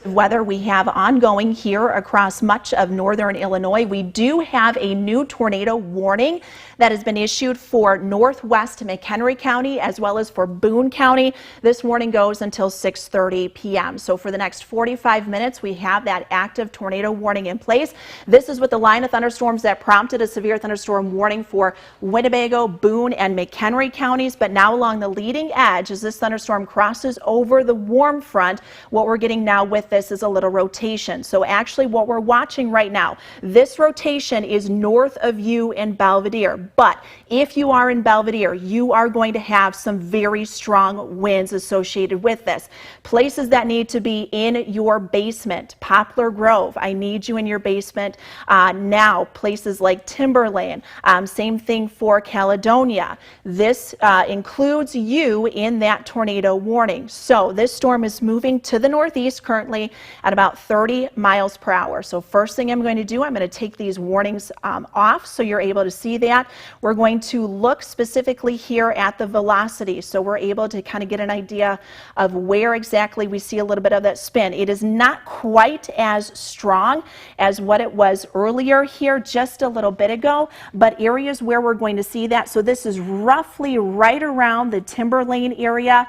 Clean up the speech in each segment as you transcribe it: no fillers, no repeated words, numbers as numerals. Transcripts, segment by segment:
Weather we have ongoing here across much of northern Illinois. We do have a new tornado warning that has been issued for northwest McHenry County as well as for Boone County. This warning goes until 6:30 p.m. So for the next 45 minutes, we have that active tornado warning in place. This is with the line of thunderstorms that prompted a severe thunderstorm warning for Winnebago, Boone, and McHenry counties. But now along the leading edge, as this thunderstorm crosses over the warm front, what we're getting now with this is a little rotation. So actually what we're watching right now, this rotation is north of you in Belvedere. But if you are in Belvedere, you are going to have some very strong winds associated with this. Places that need to be in your basement, Poplar Grove, I need you in your basement now. Places like Timberlane, same thing for Caledonia. This includes you in that tornado warning. So this storm is moving to the northeast currently at about 30 miles per hour. So first thing I'm going to do, I'm going to take these warnings off so you're able to see that. We're going to look specifically here at the velocity so we're able to kind of get an idea of where exactly we see a little bit of that spin. It is not quite as strong as what it was earlier here just a little bit ago, but areas where we're going to see that. So this is roughly right around the Timberlane area.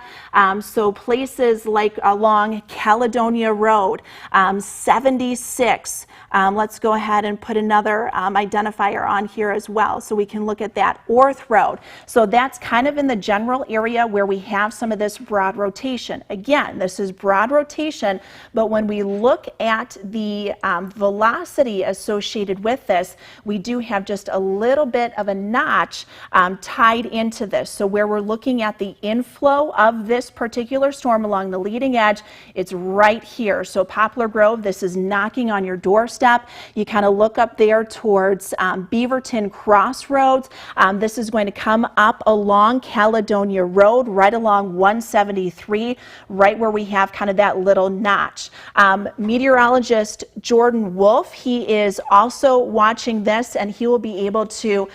So places like along Caledonia Road, 76. Let's go ahead and put another identifier on here as well so we can look at that. Orth Road. So that's kind of in the general area where we have some of this broad rotation. Again, this is broad rotation, but when we look at the velocity associated with this, we do have just a little bit of a notch tied into this. So where we're looking at the inflow of this particular storm along the leading edge, it's right here. So Poplar Grove, this is knocking on your doorstep. You kind of look up there towards Beaverton Crossroads. This is going to come up along Caledonia Road, right along 173, right where we have kind of that little notch. Meteorologist Jordan Wolfe, he is also watching this, and he will be able to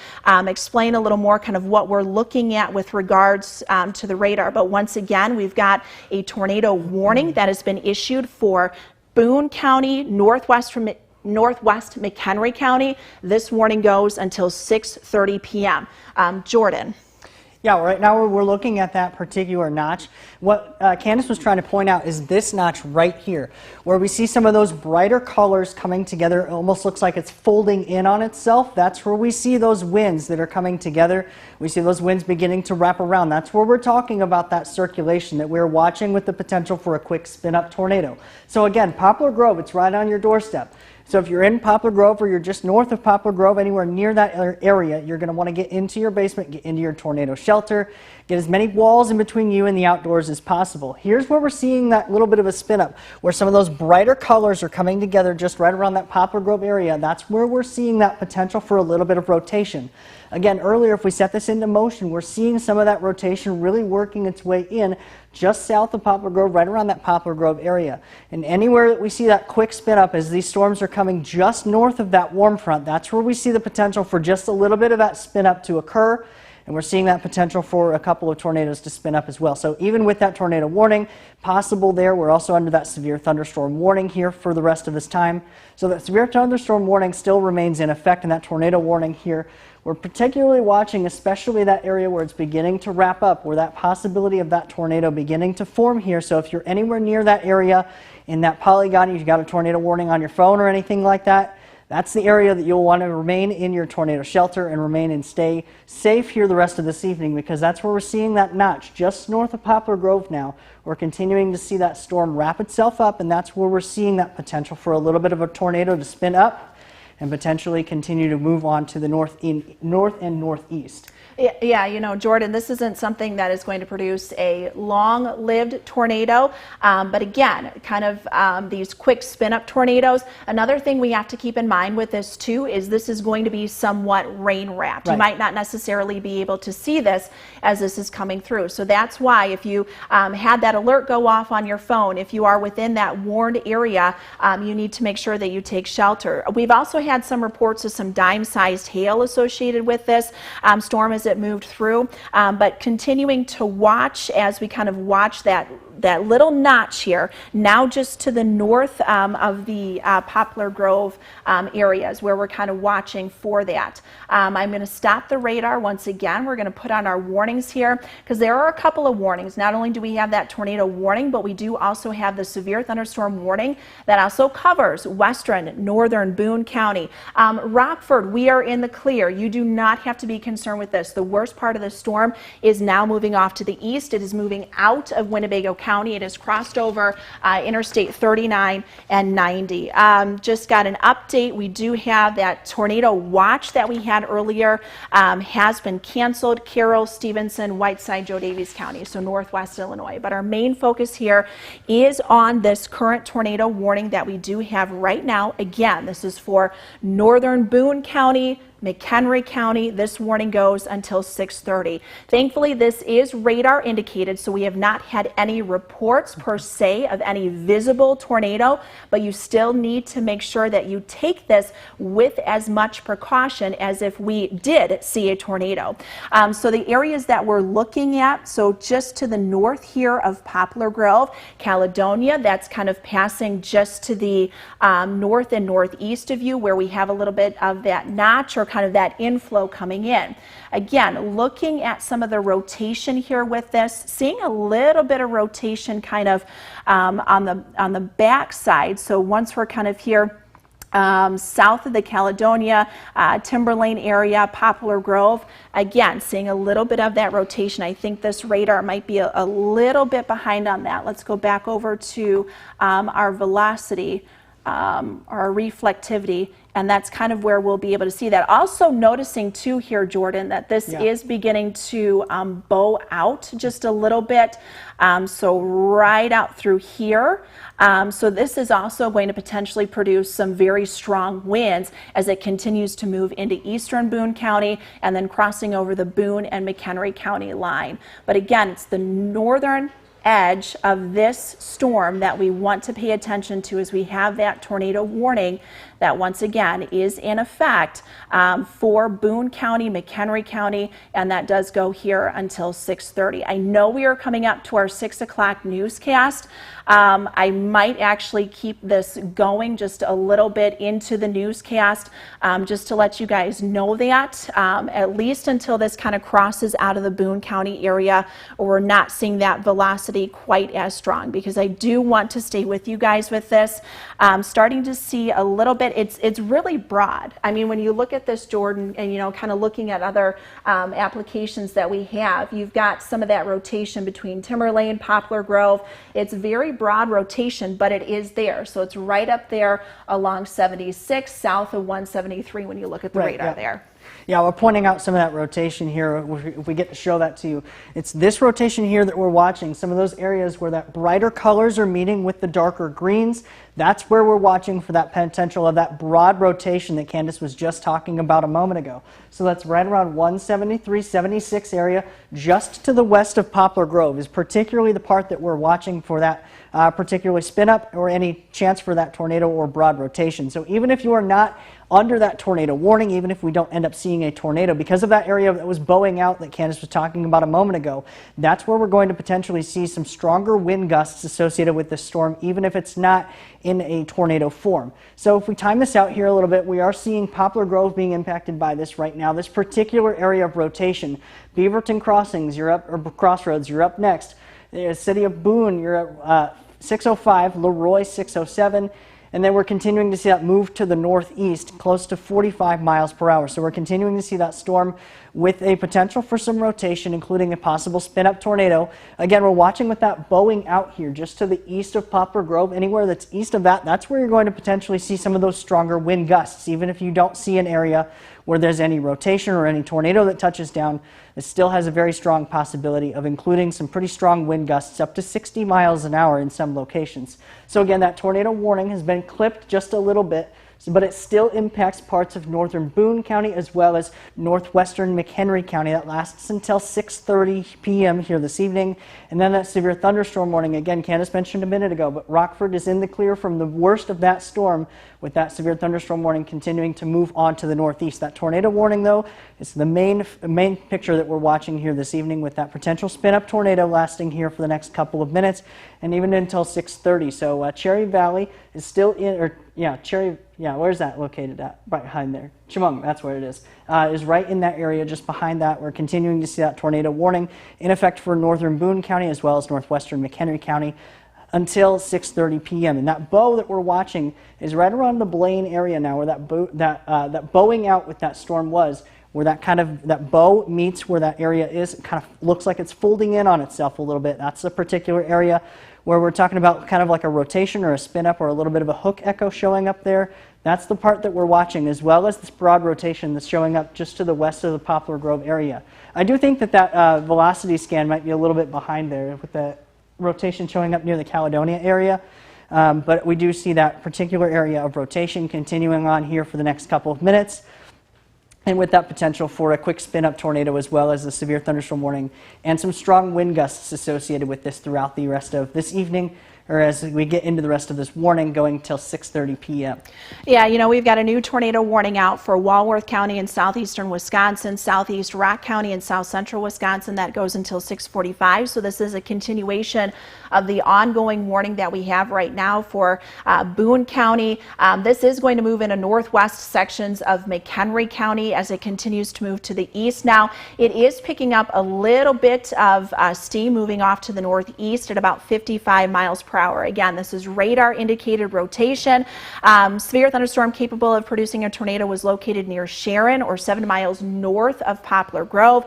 explain a little more kind of what we're looking at with regards to the radar. But once again, we've got a tornado warning that has been issued for Boone County, northwest McHenry County. This warning goes until 6:30 p.m. Jordan. Yeah, right now we're looking at that particular notch. What Candice was trying to point out is this notch right here, where we see some of those brighter colors coming together. It almost looks like it's folding in on itself. That's where we see those winds that are coming together. We see those winds beginning to wrap around. That's where we're talking about that circulation that we're watching with the potential for a quick spin-up tornado. So again, Poplar Grove, it's right on your doorstep. So if you're in Poplar Grove or you're just north of Poplar Grove, anywhere near that area, you're going to want to get into your basement, get into your tornado shelter, get as many walls in between you and the outdoors as possible. Here's where we're seeing that little bit of a spin up, where some of those brighter colors are coming together just right around that Poplar Grove area. That's where we're seeing that potential for a little bit of rotation. Again, earlier, if we set this into motion, we're seeing some of that rotation really working its way in just south of Poplar Grove, right around that Poplar Grove area. And anywhere that we see that quick spin up as these storms are coming just north of that warm front, that's where we see the potential for just a little bit of that spin up to occur. And we're seeing that potential for a couple of tornadoes to spin up as well. So even with that tornado warning possible there, we're also under that severe thunderstorm warning here for the rest of this time. So that severe thunderstorm warning still remains in effect, and that tornado warning here, we're particularly watching especially that area where it's beginning to wrap up, where that possibility of that tornado beginning to form here. So if you're anywhere near that area in that polygon, you've got a tornado warning on your phone or anything like that, that's the area that you'll want to remain in your tornado shelter and remain and stay safe here the rest of this evening, because that's where we're seeing that notch just north of Poplar Grove now. We're continuing to see that storm wrap itself up, and that's where we're seeing that potential for a little bit of a tornado to spin up and potentially continue to move on to the north and northeast. Yeah, you know, Jordan, this isn't something that is going to produce a long-lived tornado, but again, kind of these quick spin-up tornadoes. Another thing we have to keep in mind with this too is this is going to be somewhat rain-wrapped. Right. You might not necessarily be able to see this as this is coming through. So that's why if you had that alert go off on your phone, if you are within that warned area, you need to make sure that you take shelter. We've also had had some reports of some dime-sized hail associated with this storm as it moved through, but continuing to watch as we kind of watch that little notch here, now just to the north of the Poplar Grove areas where we're kind of watching for that. I'm going to stop the radar once again. We're going to put on our warnings here because there are a couple of warnings. Not only do we have that tornado warning, but we do also have the severe thunderstorm warning that also covers western, northern Boone County. Rockford, we are in the clear. You do not have to be concerned with this. The worst part of the storm is now moving off to the east. It is moving out of Winnebago County. It has crossed over Interstate 39 and 90. Just got an update. We do have that tornado watch that we had earlier has been canceled. Carroll, Stevenson, Whiteside, Joe Davies County, so northwest Illinois. But our main focus here is on this current tornado warning that we do have right now. Again, this is for northern Boone County, McHenry County. This warning goes until 6:30. Thankfully, this is radar indicated, so we have not had any reports per se of any visible tornado, but you still need to make sure that you take this with as much precaution as if we did see a tornado. So the areas that we're looking at, so just to the north here of Poplar Grove, Caledonia, that's kind of passing just to the north and northeast of you where we have a little bit of that notch or kind of that inflow coming in. Again, looking at some of the rotation here with this, seeing a little bit of rotation kind of on the back side. So once we're kind of here south of the Caledonia, Timberlane area, Poplar Grove, again, seeing a little bit of that rotation. I think this radar might be a little bit behind on that. Let's go back over to our velocity, our reflectivity, and that's kind of where we'll be able to see that. Also noticing too here, Jordan, that this is beginning to bow out just a little bit. So right out through here. So this is also going to potentially produce some very strong winds as it continues to move into eastern Boone County and then crossing over the Boone and McHenry County line. But again, it's the northern edge of this storm that we want to pay attention to as we have that tornado warning that once again is in effect for Boone County, McHenry County, and that does go here until 6:30. I know we are coming up to our 6 o'clock newscast. I might actually keep this going just a little bit into the newscast just to let you guys know that at least until this kind of crosses out of the Boone County area, or we're not seeing that velocity quite as strong, because I do want to stay with you guys with this. Starting to see a little bit, it's really broad. I mean, when you look at this, Jordan, and kind of looking at other applications that we have, you've got some of that rotation between Timberlane, Poplar Grove. It's very broad rotation, but it is there. So it's right up there along 76, south of 173 when you look at the radar there. Yeah, we're pointing out some of that rotation here. If we get to show that to you, it's this rotation here that we're watching. Some of those areas where that brighter colors are meeting with the darker greens, that's where we're watching for that potential of that broad rotation that Candice was just talking about a moment ago. So that's right around 173, 76 area, just to the west of Poplar Grove is particularly the part that we're watching for that particularly spin up or any chance for that tornado or broad rotation. So even if you are not under that tornado warning, even if we don't end up seeing a tornado, because of that area that was bowing out that Candice was talking about a moment ago, that's where we're going to potentially see some stronger wind gusts associated with this storm, even if it's not in a tornado form. So if we time this out here a little bit, we are seeing Poplar Grove being impacted by this right now, this particular area of rotation. Beaverton Crossings, you're up, or Crossroads, you're up next. The city of Boone, you're at 605, Leroy 607, and then we're continuing to see that move to the northeast, close to 45 miles per hour. So we're continuing to see that storm with a potential for some rotation, including a possible spin-up tornado. Again, we're watching with that bowing out here, just to the east of Poplar Grove. Anywhere that's east of that, that's where you're going to potentially see some of those stronger wind gusts. Even if you don't see an area where there's any rotation or any tornado that touches down, it still has a very strong possibility of including some pretty strong wind gusts up to 60 miles an hour in some locations. So again, that tornado warning has been clipped just a little bit. but it still impacts parts of northern Boone County as well as northwestern McHenry County. That lasts until 6:30 p.m. here this evening. And then that severe thunderstorm warning, again, Candice mentioned a minute ago, but Rockford is in the clear from the worst of that storm, with that severe thunderstorm warning continuing to move on to the northeast. That tornado warning, though, is the main picture that we're watching here this evening, with that potential spin-up tornado lasting here for the next couple of minutes and even until 6:30. So Cherry Valley is still in, where's that located at? Right behind there. Chemung, that's where it is right in that area just behind that. We're continuing to see that tornado warning in effect for northern Boone County as well as northwestern McHenry County until 6:30 p.m. And that bow that we're watching is right around the Blaine area now, where that bowing out with that storm was, where that bow meets where that area is. It kind of looks like it's folding in on itself a little bit. That's a particular area where we're talking about kind of like a rotation or a spin up or a little bit of a hook echo showing up there. That's the part that we're watching, as well as this broad rotation that's showing up just to the west of the Poplar Grove area. I do think that velocity scan might be a little bit behind there with the rotation showing up near the Caledonia area. But we do see that particular area of rotation continuing on here for the next couple of minutes, and with that potential for a quick spin-up tornado as well as a severe thunderstorm warning and some strong wind gusts associated with this throughout the rest of this evening, or as we get into the rest of this warning going till 6:30 p.m. Yeah, you know, we've got a new tornado warning out for Walworth County in southeastern Wisconsin, southeast Rock County in south central Wisconsin. That goes until 6:45. So this is a continuation of the ongoing warning that we have right now for Boone County. This is going to move into northwest sections of McHenry County as it continues to move to the east. Now, it is picking up a little bit of steam moving off to the northeast at about 55 miles per hour. Again, this is radar indicated rotation. Severe thunderstorm capable of producing a tornado was located near Sharon, or 7 miles north of Poplar Grove,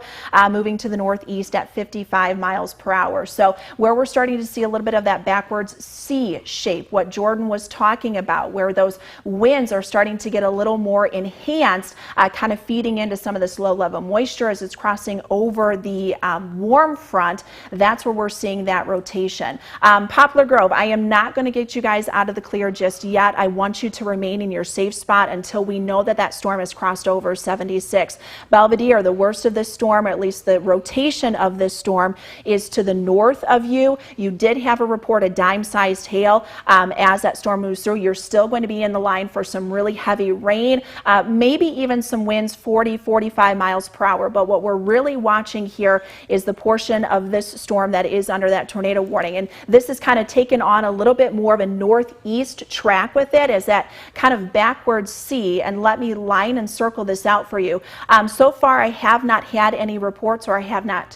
moving to the northeast at 55 miles per hour. So where we're starting to see a little bit of that backwards C shape, what Jordan was talking about, where those winds are starting to get a little more enhanced, kind of feeding into some of this low level moisture as it's crossing over the warm front. That's where we're seeing that rotation. Poplar Grove, I am not going to get you guys out of the clear just yet. I want you to remain in your safe spot until we know that that storm has crossed over 76. Belvedere, the worst of this storm, or at least the rotation of this storm, is to the north of you. You did have a report of dime-sized hail as that storm moves through. You're still going to be in the line for some really heavy rain, maybe even some winds 40, 45 miles per hour. But what we're really watching here is the portion of this storm that is under that tornado warning. And this is kind of taken on a little bit more of a northeast track with it as that kind of backwards C. And let me line and circle this out for you. So far, I have not had any reports, or I have not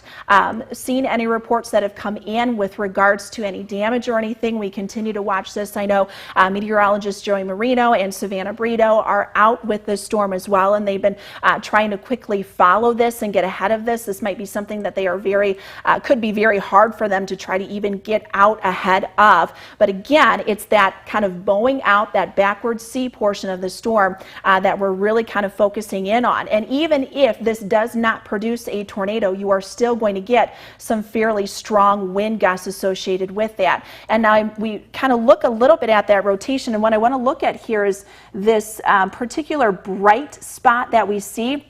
seen any reports that have come in with regards to any damage or anything. We continue to watch this. I know meteorologist Joey Marino and Savannah Brito are out with this storm as well, and they've been trying to quickly follow this and get ahead of this. This might be something that they are could be very hard for them to try to even get out ahead of. But again, it's that kind of bowing out, that backward C portion of the storm that we're really kind of focusing in on. And even if this does not produce a tornado, you are still going to get some fairly strong wind gusts associated with that. And now we kind of look a little bit at that rotation, and what I want to look at here is this particular bright spot that we see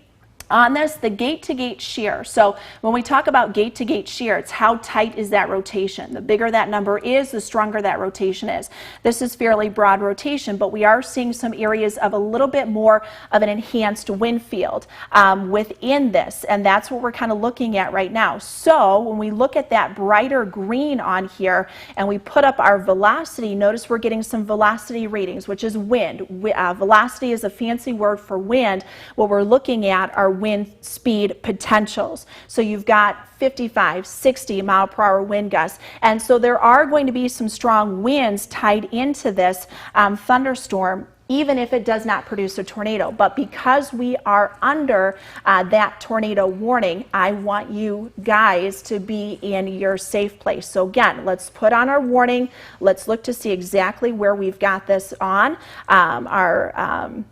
on this, the gate-to-gate shear. So when we talk about gate-to-gate shear, it's how tight is that rotation. The bigger that number is, the stronger that rotation is. This is fairly broad rotation, but we are seeing some areas of a little bit more of an enhanced wind field within this, and that's what we're kind of looking at right now. So when we look at that brighter green on here and we put up our velocity, notice we're getting some velocity readings, which is wind. Velocity is a fancy word for wind. What we're looking at are wind speed potentials. So you've got 55, 60 mile per hour wind gusts. And so there are going to be some strong winds tied into this thunderstorm, even if it does not produce a tornado. But because we are under that tornado warning, I want you guys to be in your safe place. So again, let's put on our warning. Let's look to see exactly where we've got this on our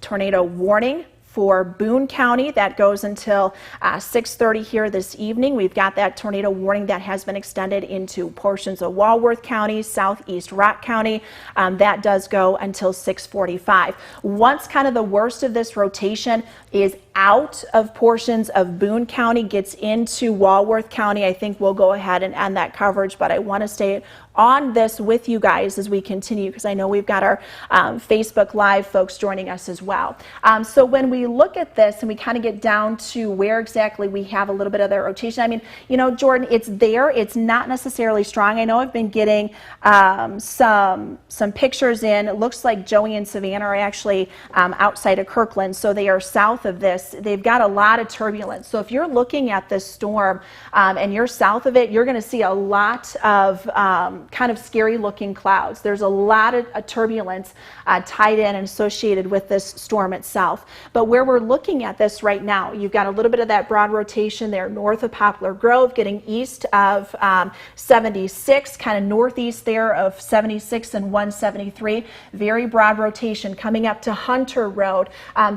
tornado warning for Boone County. That goes until 6:30 here this evening. We've got that tornado warning that has been extended into portions of Walworth County, southeast Rock County. That does go until 6:45. Once kind of the worst of this rotation is out of portions of Boone County, gets into Walworth County, I think we'll go ahead and end that coverage, but I want to stay on this with you guys as we continue, because I know we've got our Facebook Live folks joining us as well. So when we look at this and we kind of get down to where exactly we have a little bit of that rotation, I mean, you know, Jordan, it's there. It's not necessarily strong. I know I've been getting some pictures in. It looks like Joey and Savannah are actually outside of Kirkland, so they are south of this. They've got a lot of turbulence. So if you're looking at this storm and you're south of it, you're going to see a lot of kind of scary looking clouds. There's a lot of turbulence tied in and associated with this storm itself. But where we're looking at this right now, you've got a little bit of that broad rotation there north of Poplar Grove, getting east of 76, kind of northeast there of 76 and 173. Very broad rotation coming up to Hunter Road,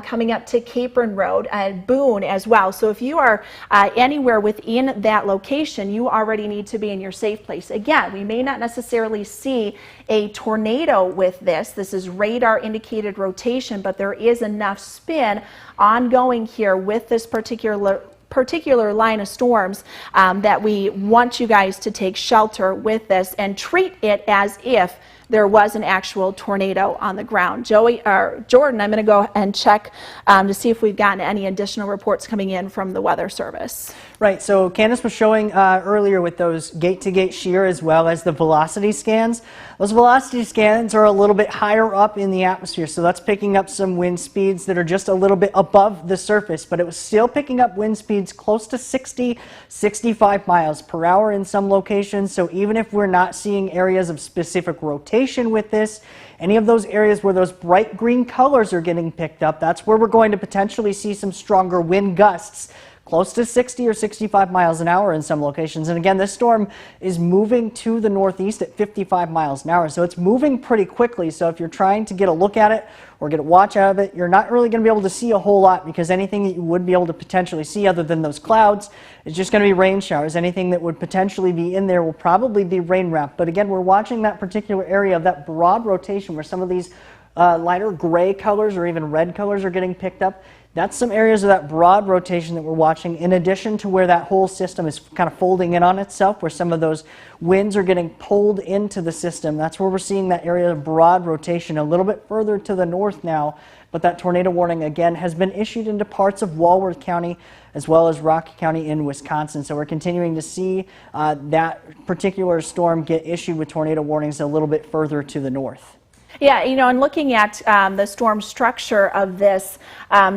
coming up to Capron Road, and Boone as well. So if you are anywhere within that location, you already need to be in your safe place. Again, we may not necessarily see a tornado with this. This is radar indicated rotation, but there is enough spin ongoing here with this particular line of storms that we want you guys to take shelter with this and treat it as if there was an actual tornado on the ground. Joey or Jordan, I'm going to go and check to see if we've gotten any additional reports coming in from the Weather Service. Right, so Candice was showing earlier with those gate-to-gate shear as well as the velocity scans. Those velocity scans are a little bit higher up in the atmosphere, so that's picking up some wind speeds that are just a little bit above the surface, but it was still picking up wind speeds close to 60, 65 miles per hour in some locations. So even if we're not seeing areas of specific rotation with this, any of those areas where those bright green colors are getting picked up, that's where we're going to potentially see some stronger wind gusts, close to 60 or 65 miles an hour in some locations. And again, this storm is moving to the northeast at 55 miles an hour, so it's moving pretty quickly. So if you're trying to get a look at it or get a watch out of it, you're not really going to be able to see a whole lot, because anything that you would be able to potentially see other than those clouds is just going to be rain showers. Anything that would potentially be in there will probably be rain wrapped. But again, we're watching that particular area of that broad rotation where some of these lighter gray colors or even red colors are getting picked up. That's some areas of that broad rotation that we're watching, in addition to where that whole system is kind of folding in on itself, where some of those winds are getting pulled into the system. That's where we're seeing that area of broad rotation a little bit further to the north now. But that tornado warning, again, has been issued into parts of Walworth County as well as Rocky County in Wisconsin. So we're continuing to see that particular storm get issued with tornado warnings a little bit further to the north. Yeah, you know, and looking at the storm structure of this,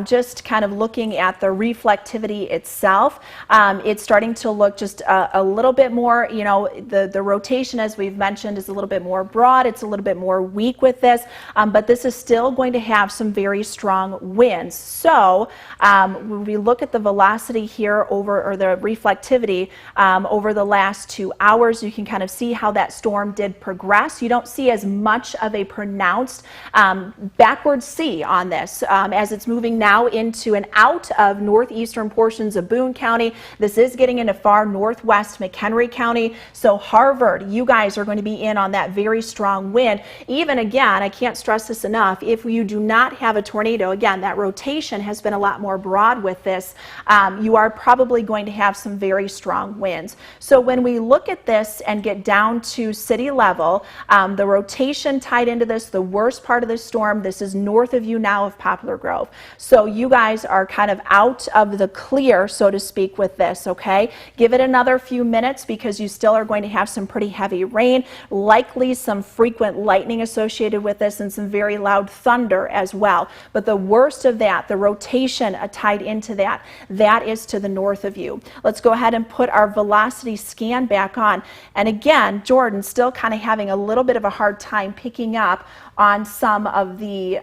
just kind of looking at the reflectivity itself, it's starting to look just a little bit more, you know, the rotation, as we've mentioned, is a little bit more broad. It's a little bit more weak with this, but this is still going to have some very strong winds. So when we look at the velocity here over, or the reflectivity over the last 2 hours, you can kind of see how that storm did progress. You don't see as much of a pronounced backward C on this as it's moving now into and out of northeastern portions of Boone County. This is getting into far northwest McHenry County. So Harvard, you guys are going to be in on that very strong wind. Even again, I can't stress this enough, if you do not have a tornado, again, that rotation has been a lot more broad with this, you are probably going to have some very strong winds. So when we look at this and get down to city level, the rotation tied into this, the worst part of the storm, this is north of you now of Poplar Grove. So you guys are kind of out of the clear, so to speak, with this, okay? Give it another few minutes, because you still are going to have some pretty heavy rain, likely some frequent lightning associated with this, and some very loud thunder as well. But the worst of that, the rotation tied into that, that is to the north of you. Let's go ahead and put our velocity scan back on. And again, Jordan still kind of having a little bit of a hard time picking up on some of the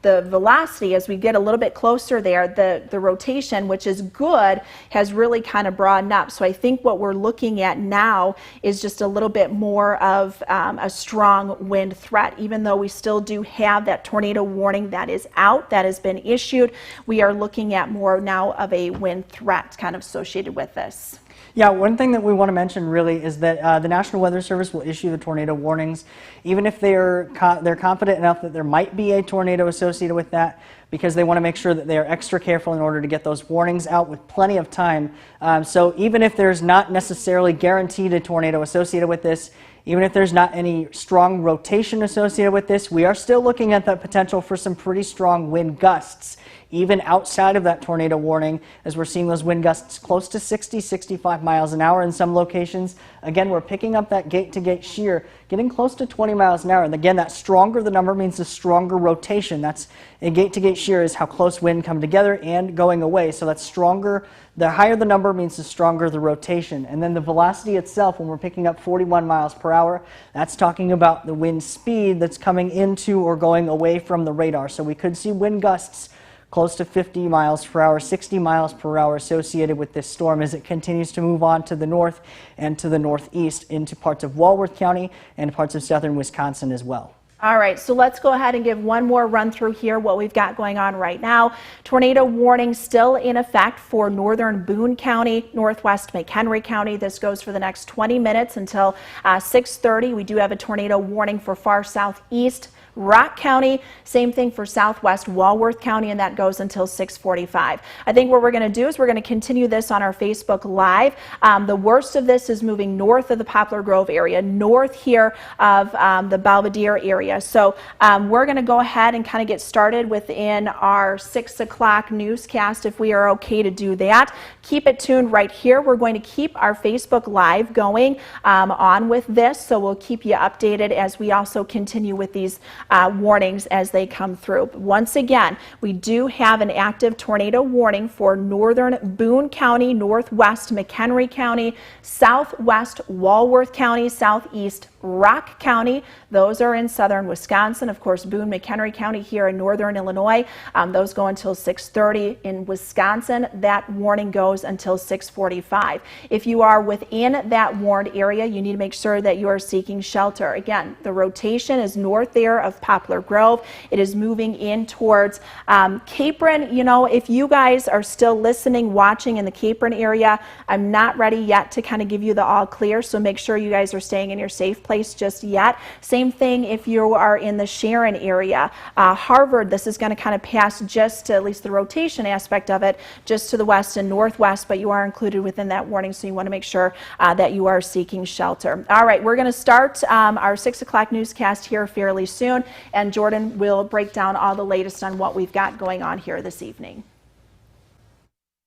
the velocity, as we get a little bit closer there, the rotation, which is good, has really kind of broadened up. So I think what we're looking at now is just a little bit more of a strong wind threat. Even though we still do have that tornado warning that is out, that has been issued, we are looking at more now of a wind threat kind of associated with this. Yeah, one thing that we want to mention really is that the National Weather Service will issue the tornado warnings, even if they're confident enough that there might be a tornado associated with that, because they want to make sure that they are extra careful in order to get those warnings out with plenty of time. So even if there's not necessarily guaranteed a tornado associated with this, even if there's not any strong rotation associated with this, we are still looking at the potential for some pretty strong wind gusts, even outside of that tornado warning, as we're seeing those wind gusts close to 60, 65 miles an hour in some locations. Again, we're picking up that gate-to-gate shear, getting close to 20 miles an hour. And again, that stronger the number means the stronger rotation. That's a gate-to-gate shear is how close wind come together and going away. So that's stronger. The higher the number means the stronger the rotation. And then the velocity itself, when we're picking up 41 miles per hour, that's talking about the wind speed that's coming into or going away from the radar. So we could see wind gusts close to 50 miles per hour, 60 miles per hour associated with this storm as it continues to move on to the north and to the northeast into parts of Walworth County and parts of southern Wisconsin as well. All right, so let's go ahead and give one more run through here what we've got going on right now. Tornado warning still in effect for northern Boone County, northwest McHenry County. This goes for the next 20 minutes until 6:30. We do have a tornado warning for far southeast Rock County, same thing for southwest Walworth County, and that goes until 6:45. I think what we're going to do is we're going to continue this on our Facebook Live. The worst of this is moving north of the Poplar Grove area, north here of the Belvedere area. So we're going to go ahead and kind of get started within our 6 o'clock newscast if we are okay to do that. Keep it tuned right here. We're going to keep our Facebook Live going on with this, so we'll keep you updated as we also continue with these warnings as they come through. But once again, we do have an active tornado warning for northern Boone County, northwest McHenry County, southwest Walworth County, southeast Rock County. Those are in southern Wisconsin. Of course, Boone, McHenry County here in northern Illinois. Those go until 6:30. In Wisconsin, that warning goes until 6:45. If you are within that warned area, you need to make sure that you are seeking shelter. Again, the rotation is north there of Poplar Grove. It is moving in towards Capron. You know, if you guys are still listening, watching in the Capron area, I'm not ready yet to kind of give you the all clear, so make sure you guys are staying in your safe place just yet. Same thing if you are in the Sharon area. Harvard, this is going to kind of pass just to, at least the rotation aspect of it, just to the west and northwest, but you are included within that warning, so you want to make sure that you are seeking shelter. All right, we're going to start our 6 o'clock newscast here fairly soon, and Jordan will break down all the latest on what we've got going on here this evening.